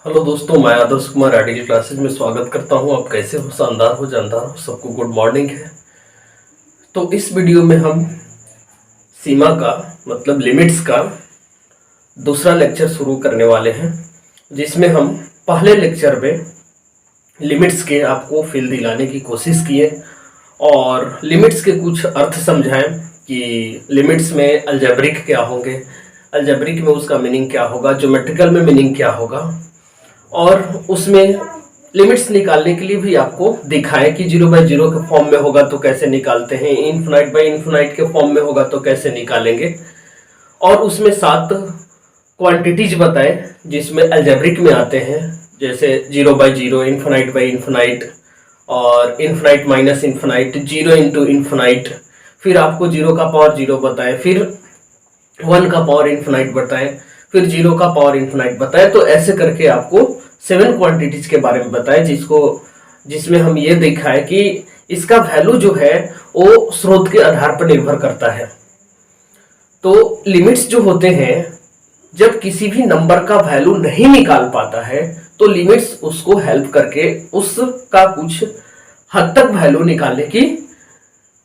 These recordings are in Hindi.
हेलो दोस्तों, मैं आदर्श कुमार आईडी क्लासेज में स्वागत करता हूं। आप कैसे हो? शानदार हो, जानदार हो, सबको गुड मॉर्निंग है। तो इस वीडियो में हम सीमा का मतलब लिमिट्स का दूसरा लेक्चर शुरू करने वाले हैं, जिसमें हम पहले लेक्चर में लिमिट्स के आपको फील दिलाने की कोशिश किए और लिमिट्स के कुछ अर्थ समझाएं कि लिमिट्स में अलजेब्रिक क्या होंगे, अलजेब्रिक में उसका मीनिंग क्या होगा, ज्योमेट्रिकल में मीनिंग क्या होगा, और उसमें लिमिट्स निकालने के लिए भी आपको दिखाएं कि 0/0 के फॉर्म में होगा तो कैसे निकालते हैं, इनफिनाइट बाई इनफिनाइट के फॉर्म में होगा तो कैसे निकालेंगे, और उसमें 7 क्वांटिटीज बताएं जिसमें अलजेब्रिक में आते हैं, जैसे 0/0, इनफिनाइट बाई इनफिनाइट और infinite minus infinite, 0 into infinite. फिर आपको 0 का पावर 0 बताएं, फिर 1 का पावर इनफिनाइट बताएं, फिर 0 का पावर इनफिनाइट बताएं। तो ऐसे करके आपको 7 क्वांटिटीज के बारे में बताएं जिसमें हम ये देखा है कि इसका वैल्यू जो है वो स्रोत के आधार पर निर्भर करता है। तो लिमिट्स जो होते हैं, जब किसी भी नंबर का वैल्यू नहीं निकाल पाता है तो लिमिट्स उसको हेल्प करके उसका कुछ हद तक वैल्यू निकालने की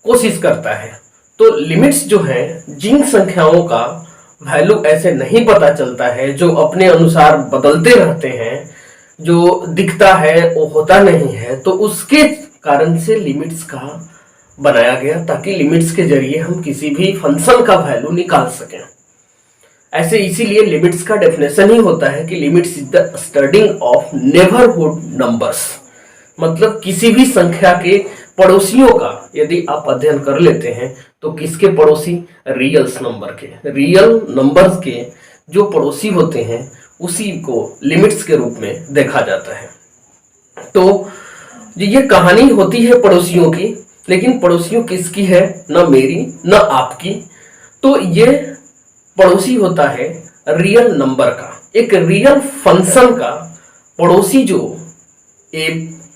कोशिश करता है। तो लिमिट्स जो है, जिन संख्याओं का वैल्यू ऐसे नहीं पता चलता है, जो अपने अनुसार बदलते रहते हैं, जो दिखता है वो होता नहीं है, तो उसके कारण से लिमिट्स का बनाया गया ताकि लिमिट्स के जरिए हम किसी भी फंक्शन का वैल्यू निकाल सकें। ऐसे इसीलिए लिमिट्स का डेफिनेशन ही होता है कि limits is the studying of neighbourhood numbers, मतलब किसी भी संख्या के पड़ोसियों का यदि आप अध्ययन कर लेते हैं तो किसके पड़ोसी? रियल्स नंबर के, रियल नंबर्स के जो पड़ोसी होते हैं उसी को लिमिट्स के रूप में देखा जाता है। तो ये कहानी होती है पड़ोसियों की, लेकिन पड़ोसियों किसकी है? ना मेरी ना आपकी। तो ये पड़ोसी होता है रियल नंबर का, एक रियल फंक्शन का पड़ोसी जो a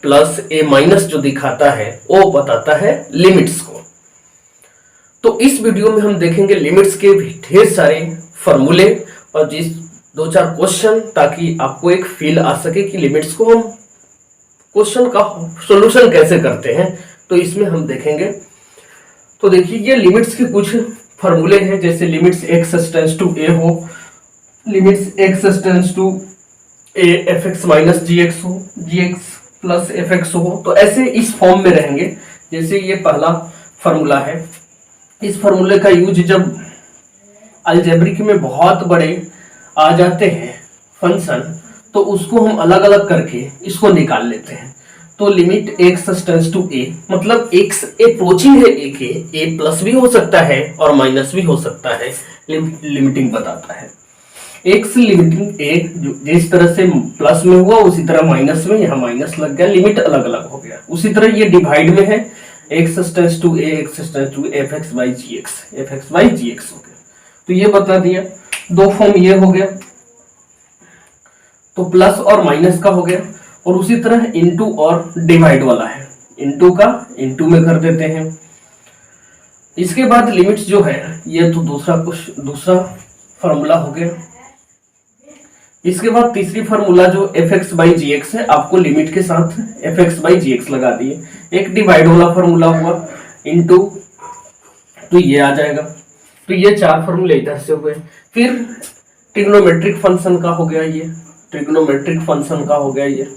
प्लस a माइनस जो दिखाता है वो बताता है लिमिट्स को। तो इस वीडियो में हम देखेंगे लिमिट्स के भी ढेर सारे फॉर्मूले और जिस 2-4 क्वेश्चन, ताकि आपको एक फील आ सके कि लिमिट्स को हम क्वेश्चन का सॉल्यूशन कैसे करते हैं, तो इसमें हम देखेंगे। तो देखिए, ये लिमिट्स के कुछ फॉर्मूले हैं, जैसे limits x tends to a हो, limits x tends to a fx minus gx हो, gx प्लस fx हो, तो ऐसे इस फॉर्म में रहेंगे। जैसे ये पहला फॉर्मूला है, इस फॉर्मूले का यूज जब अलजेब्रिक में बहुत बड़े आ जाते हैं फंक्शन, तो उसको हम अलग अलग करके इसको निकाल लेते हैं। तो limit x tends to a, मतलब x अप्रोचिंग है a के, a प्लस भी हो सकता है और माइनस भी हो सकता है, लिमिटिंग बताता है। x लिमिटिंग a जो जिस तरह से प्लस में हुआ उसी तरह माइनस में, यहाँ माइनस लग गया, लिमिट अलग अलग हो गया। उसी तरह ये डिवाइड में है, x tends to a, x tends to fx by gx हो गया। तो ये बता दिया, दो फॉर्म ये हो गया, तो प्लस और माइनस का हो गया। और उसी तरह इनटू और डिवाइड वाला है, इनटू का इनटू में कर देते हैं। इसके बाद लिमिट्स जो है, ये तो दूसरा फॉर्मूला हो गया। इसके बाद तीसरी फॉर्मूला जो fx बाई gx है, आपको लिमिट के साथ fx बाई gx लगा दिए। एक डिवाइड वाला फॉर्मूला हुआ, इनटू, तो ये आ जाएगा। तो ये 4 फॉर्मूले इधर से हो गए। फिर ट्रिग्नोमेट्रिक फंक्शन का हो गया, ये ट्रिग्नोमेट्रिक फंक्शन का हो गया ये,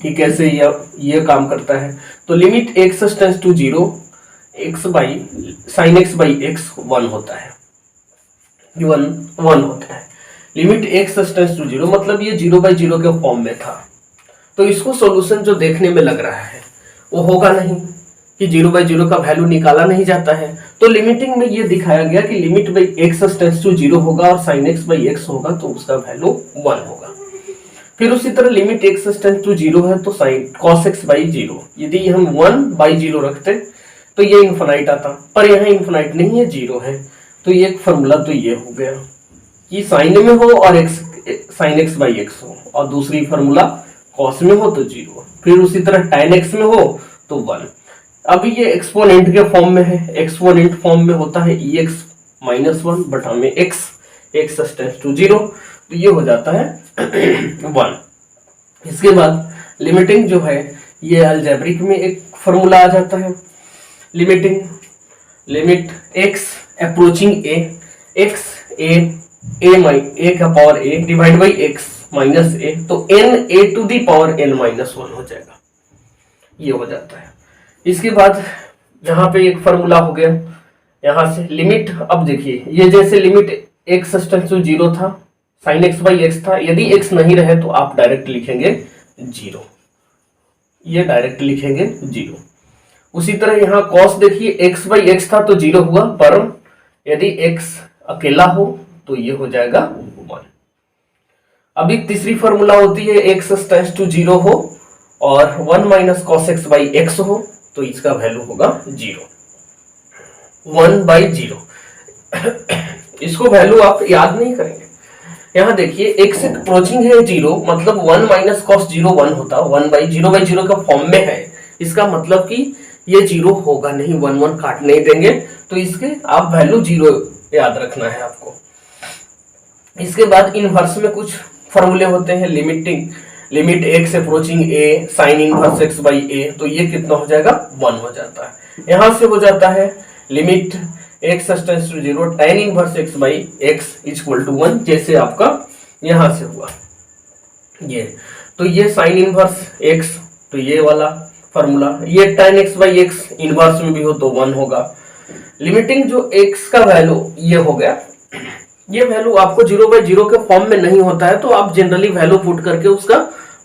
कि कैसे ये काम करता है। तो limit x tends to 0, x by sine x by x 1 होता है, 1 होता है। लिमिट x टेंड्स टू 0, मतलब ये 0/0 के फॉर्म में था। तो इसको सॉल्यूशन जो देखने में लग रहा है वो होगा नहीं कि 0/0 का वैल्यू निकाला नहीं जाता है। तो लिमिटिंग में ये दिखाया गया कि limit by x tends to 0 होगा और साइन x बाई x होगा, तो उसका वैल्यू 1 होगा। फिर उसी तरह लिमिट x टेंड्स टू 0 है तो साइन cos x बाई 0, यदि हम 1/0 रखते तो ये इनफिनाइट आता, पर यहाँ इनफिनाइट नहीं है, 0 है। तो ये एक फॉर्मूला तो ये हो गया कि साइन में हो और साइन x बाई x हो, और दूसरी फॉर्मूला cos में हो तो 0, फिर उसी तरह tan x में हो तो 1। अभी ये एक्सपोनेंट के फॉर्म में है, एक्सपोनेंट फॉर्म में होता है ex माइनस 1 बटा में x टेंड्स टू 0, तो ये हो जाता है 1। इसके बाद लिमिटिंग जो है ये अलजेब्रिक में एक फॉर्मूला आ जाता है, limit x approaching a, x a का power a divide by x minus a, तो n a to the power n minus 1 हो जाएगा, ये हो जाता है। इसके बाद यहाँ पे एक फॉर्मूला हो गया, यहाँ से लिमिट, अब देखिए ये जैसे लिमिट x टेंड्स टू 0 था, साइन x बाई x था, यदि x नहीं रहे तो आप डायरेक्ट लिखेंगे 0, ये डायरेक्ट लिखेंगे 0। उसी तरह यहाँ cos देखिए x बाई x था तो 0 हुआ, पर यदि x अकेला हो तो ये हो जाएगा 1। अभी तीसरी फॉर्मूला होती है x टेंड्स टू 0 हो और 1 minus cos x by x हो, तो इसका वैल्यू होगा 0, 1/0। इसको वैल्यू आप याद नहीं करेंगे। यहाँ देखिए x अप्रोचिंग है 0, मतलब 1 माइनस कॉस 0 1 होता, 1/0 का फॉर्म में है, इसका मतलब कि ये 0 होगा नहीं, 1 1 काट नहीं देंगे, तो इसके आप वैल्यू 0 याद रखना है आपको। इसके बाद इनवर्स में कुछ फॉर्मूले होते हैं, limit x approaching a sine inverse x by a, तो ये कितना हो जाएगा 1 हो जाता है। यहाँ से हो जाता है limit x tends to 0 tan inverse x by x equal to 1, जैसे आपका यहाँ से हुआ ये, तो ये साइन इनवर्स x, तो ये वाला फॉर्मूला, ये tan x by x inverse में भी हो तो 1 होगा। लिमिटिंग जो x का वैल्यू ये हो गया, ये वैल्यू आपको 0/0 के फॉर्म में नहीं होता है, तो आप जनरली वैल्यू पुट करके उसका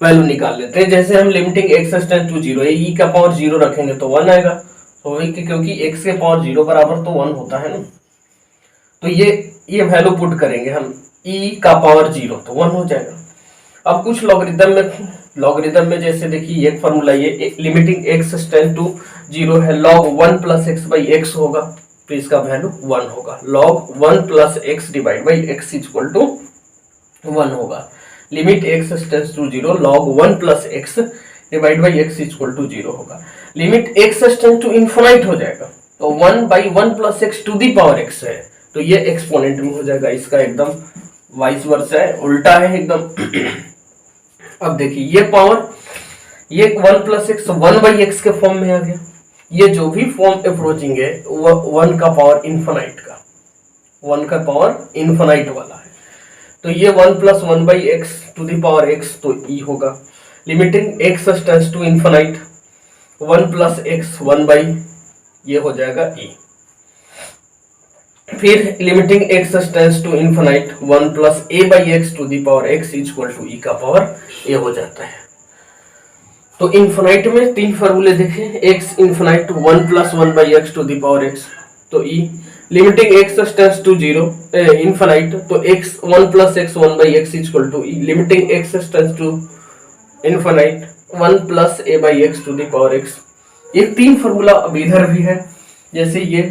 वैल्यू निकाल लेते हैं। जैसे हम limiting x tends to 0, e का पावर 0 रखेंगे तो 1 आएगा, तो क्योंकि x के पावर 0 बराबर तो 1 होता है ना, तो ये वैल्यू पुट करेंगे हम, e का पावर 0 तो 1 हो जाएगा। अब कुछ लॉगरिदम में जैसे देखिए एक फॉर्मूला, ये लिमिटिंग x टेंड्स टू 0 है, log 1 plus x by x होगा, तो इसका वैल्यू 1 होगा, log 1 plus x divide by x equal to 1 होगा। Limit x tends to 0 log 1 plus x divide by x equal to 0 होगा। Limit x tends to infinite हो जाएगा, तो 1/1 plus x to the power x है, तो ये एक्सपोनेंट में हो जाएगा, इसका एकदम वाइस वर्सा है, उल्टा है एकदम। अब देखिए ये पावर, ये 1 प्लस एक्स 1/x के फॉर्म में आ गया, ये जो भी फॉर्म अप्रोचिंग है वो 1 का पावर इनफिनाइट का, 1 का पावर इनफिनाइट वाला है, तो ये 1 plus 1/x to the power x, तो e होगा। Limiting x tends to infinite 1 plus x 1/, ये हो जाएगा e। फिर limiting x tends to infinite 1 plus a/x to the power x equal to e का पावर a हो जाता है। तो इनफिनाइट में 3 फॉर्मूले देखें, x infinite 1 plus 1/x to the power x, तो e। Limiting x tends to 0 infinite, तो x 1 plus x 1/x equal to e। Limiting x tends to infinite 1 plus a/x to the power x। ये 3 फॉर्मूला अब इधर भी है, जैसे ये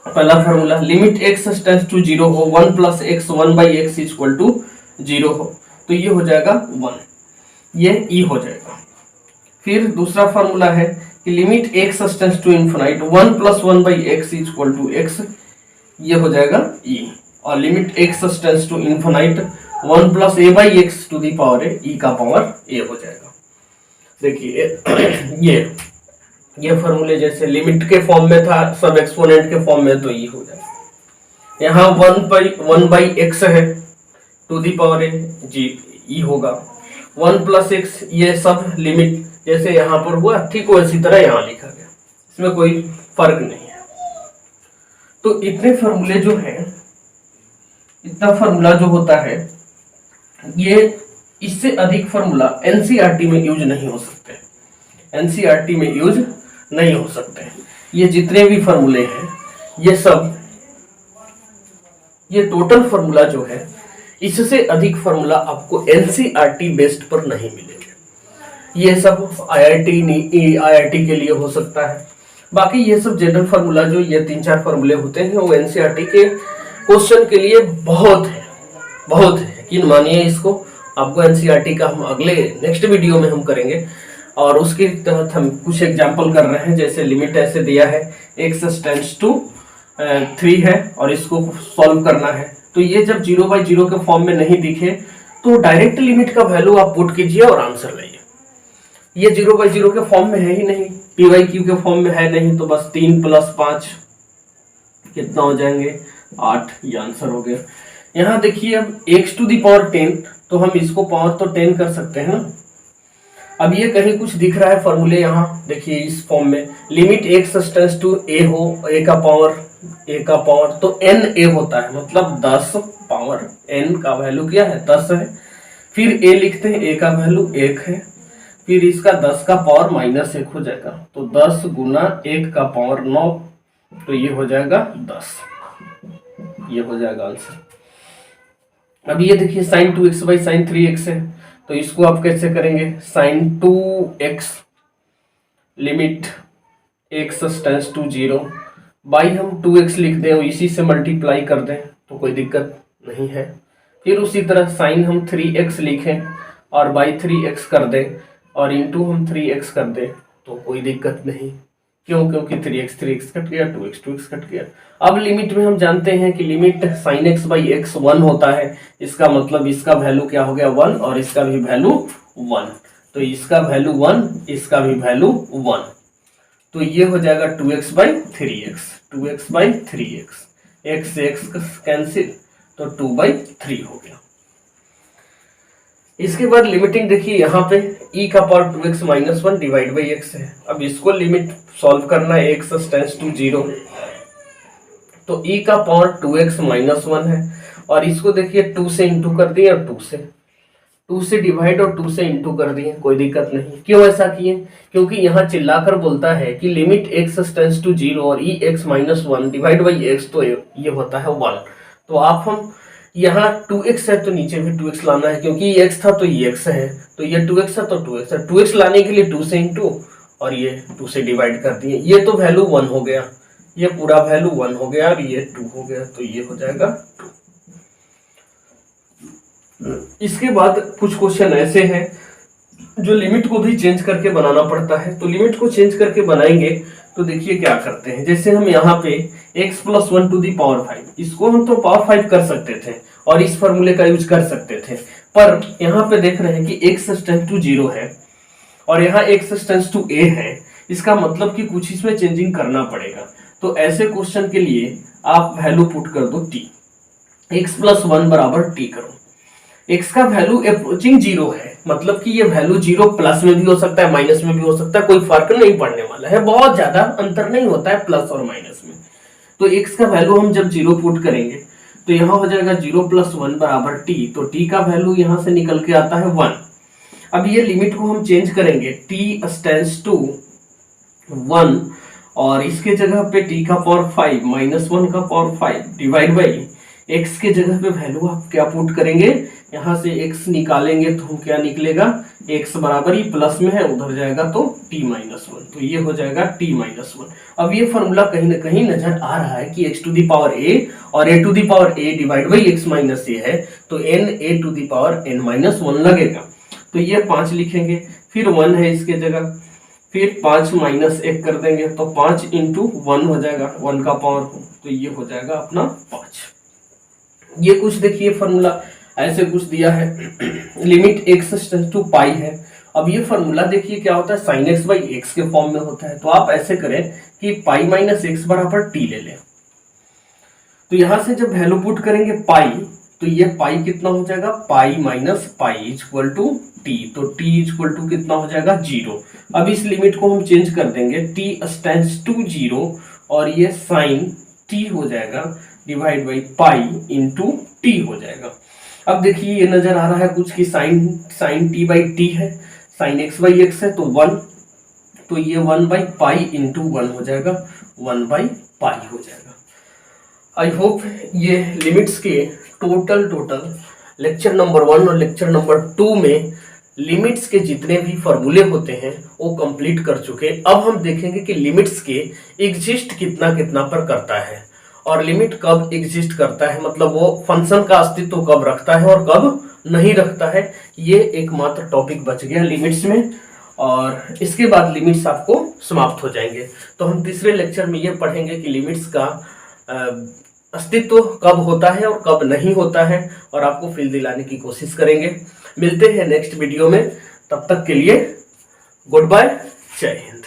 पहला formula, limit x tends to 0 हो, 1 plus x 1/x equal to 0 हो, तो ये हो जाएगा 1, ये e हो जाएगा। फिर दूसरा फॉर्मूला है कि limit x tends to infinite 1 plus 1/x equal to x, ये हो जाएगा e। और limit x tends to infinite 1 plus a/x to the power e का पावर a हो जाएगा। देखिए ये फॉर्मूले जैसे लिमिट के फॉर्म में था, सब एक्सपोनेंट के फॉर्म में, तो e हो जाएगा। यहाँ 1/x है टू दी पावर जी, e होगा। 1 प्लस x, ये सब लिमिट जैसे यहाँ पर हुआ ठीक वैसी तरह यहाँ लिखा गया, इसमें कोई फर्क नहीं है। तो इतने फॉर्मूले जो है, इतना फॉर्मूला जो होता है, ये इससे अधिक फॉर्मूला एनसीईआरटी में यूज नहीं हो सकते, एनसीईआरटी में यूज नहीं हो सकते। ये जितने भी फॉर्मूले हैं, ये सब, ये टोटल फॉर्मूला जो है, इससे अधिक फॉर्मूला आपको एनसीईआरटी बेस्ड पर नहीं मिलेंगे। ये सब आईआईटी के लिए हो सकता है, बाकी ये सब जनरल फार्मूला जो ये 3-4 फार्मूले होते हैं वो एनसीईआरटी के क्वेश्चन के लिए बहुत है। यकीन मानिए इसको, आपको एनसीईआरटी का हम अगले नेक्स्ट वीडियो में हम करेंगे, और उसके तहत हम कुछ एग्जांपल कर रहे हैं। जैसे लिमिट ऐसे दिया है x टेंड्स टू 3 है और इसको सॉल्व करना है, तो ये जब 0/0 के फॉर्म में नहीं दिखे तो डायरेक्ट लिमिट का वैल्यू आप पुट कीजिए और आंसर लाइए। ये 0/0 के फॉर्म में है ही नहीं, p/q के फॉर्म में है नहीं, तो बस 3 + 5 कितना हो जाएंगे 8, ये आंसर हो गया। यहाँ देखिए अब x⁻10, तो हम इसको पावर तो 10 कर सकते हैं ना। अब ये कहीं कुछ दिख रहा है फॉर्मूले, यहाँ देखिए इस फॉर्म में limit x tends to a हो, a का पावर तो n a होता है, मतलब 10 पावर n का वैल्यू क्या है 10 है। फिर a लिखते हैं, a का वैल्यू 1 है, फिर इसका 10 का पावर -1 हो जाएगा, तो 10 × 1 का पावर 9, तो ये हो जाएगा 10, ये हो जाएगा आंसर। अब ये देखिए sin 2x sin 3x है, तो इसको आप कैसे करेंगे, sin 2x limit x tends to 0 by हम 2x लिख दें और इसी से मल्टीप्लाई कर दें तो कोई दिक्कत नहीं है। फिर उसी तरह sin हम 3x लिखें और बाई 3x कर दें और इंटू हम 3x कर दें तो कोई दिक्कत नहीं। क्यों? क्योंकि 3x कट गया, 2x कट गया। अब लिमिट में हम जानते हैं कि लिमिट sin x/x 1 होता है, इसका मतलब इसका वैल्यू क्या हो गया 1 और इसका भी वैल्यू 1, तो इसका वैल्यू 1, इसका भी वैल्यू 1, तो ये हो जाएगा 2x/3x, 2x/3x, x से x कैंसिल, तो 2/3 हो गया। इसके बाद लिमिटिंग देखिए यहाँ पे e का power 2x - 1 divide by x है। अब इसको लिमिट सॉल्व करना है, x टेंड्स टू 0, तो e का पावर 2x - 1 है और इसको देखिए 2 से इंटू कर दिए और 2 से डिवाइड और 2 से इंटू कर दिए, कोई दिक्कत नहीं। क्यों ऐसा किए? क्योंकि यहाँ चिल्लाकर बोलता है कि लिमिट x टेंड्स टू 0 और e(x - 1 डिवाइड बाई x, तो ये होता है 1। तो आप हम यहाँ 2x है तो नीचे भी 2x लाना है, क्योंकि ये x था तो ये x है, तो ये 2x है तो 2x है। 2x लाने के लिए 2 से इंटू और ये 2 से डिवाइड कर दिए, ये तो वैल्यू 1 हो गया, ये पूरा वैल्यू 1 हो गया और ये 2 हो गया, तो ये हो जाएगा 2। इसके बाद कुछ क्वेश्चन ऐसे हैं जो लिमिट को भी चेंज करके बनाना पड़ता है, तो लिमिट को चेंज करके बनाएंगे तो देखिए क्या करते हैं। जैसे हम यहाँ पे x + 1 टू दी पावर 5, इसको हम तो पावर 5 कर सकते थे और इस फॉर्मूले का यूज कर सकते थे, पर यहाँ पे देख रहे हैं कि x टेंड्स टू 0 है और यहाँ x टेंड्स टू a है, इसका मतलब कि कुछ इसमें चेंजिंग करना पड़ेगा। तो ऐसे क्वेश्चन के लिए आप वैल्यू पुट कर दो t, x + 1 बराबर t करो। x का वैल्यू अप्रोचिंग 0 है, मतलब कि ये वैल्यू 0 प्लस में भी हो सकता है, माइनस में भी हो सकता है, कोई फर्क नहीं पड़ने वाला है, बहुत ज्यादा अंतर नहीं होता है प्लस और माइनस में। तो x का वैल्यू हम जब 0 पुट करेंगे तो यहाँ हो जाएगा 0 + 1 बराबर t, तो t का वैल्यू यहाँ से निकल के आता है 1। अब ये लिमिट को हम चेंज करेंगे, t टेंड्स टू 1 और इसके जगह पे t का पावर 5 - 1 का पावर 5 डिवाइड बाई x के जगह पे वैल्यू आप क्या पुट करेंगे, यहाँ से x निकालेंगे तो हम क्या निकलेगा, x बराबर ही प्लस में है, उधर जाएगा तो t - 1, तो ये हो जाएगा t - 1। अब ये फॉर्मूला कहीं ना कहीं नजर आ रहा है कि x to the power a और a to the power a divide by x minus a है, तो n a to the power n - 1 लगेगा, तो ये 5 लिखेंगे, फिर 1 है इसके जगह, फिर 5 - 1 कर देंगे तो 5 × 1 हो जाएगा, 1 का पावर, तो ये हो जाएगा अपना 5। ये कुछ देखिए फॉर्मूला ऐसे कुछ दिया है, लिमिट x टेंड्स टू पाई है। अब ये फॉर्मूला देखिए क्या होता है, sin x/x के फॉर्म में होता है, तो आप ऐसे करें कि पाई - x बराबर t ले लें। तो यहां से जब वैल्यू पुट करेंगे पाई, तो ये पाई कितना हो जाएगा, पाई - पाई इक्वल टू t, तो t इक्वल टू कितना हो जाएगा 0। अब इस लिमिट को हम चेंज कर देंगे, t टेंड्स टू 0 और ये sin t हो जाएगा divide by pi into t हो जाएगा। अब देखिए ये नजर आ रहा है कुछ कि sin t/t है, sin x/x है, तो 1, तो ये 1/पाई इंटू 1 हो जाएगा, 1/पाई हो जाएगा। आई होप ये लिमिट्स के टोटल लेक्चर नंबर 1 और लेक्चर नंबर 2 में लिमिट्स के जितने भी फॉर्मूले होते हैं वो कंप्लीट कर चुके। अब हम देखेंगे कि लिमिट्स के एग्जिस्ट कितना पर करता है और लिमिट कब एग्जिस्ट करता है, मतलब वो फंक्शन का अस्तित्व कब रखता है और कब नहीं रखता है। ये एकमात्र टॉपिक बच गया लिमिट्स में, और इसके बाद लिमिट्स आपको समाप्त हो जाएंगे। तो हम तीसरे लेक्चर में ये पढ़ेंगे कि लिमिट्स का अस्तित्व कब होता है और कब नहीं होता है, और आपको फील दिलाने की कोशिश करेंगे। मिलते हैं नेक्स्ट वीडियो में, तब तक के लिए गुड बाय, जय हिंद।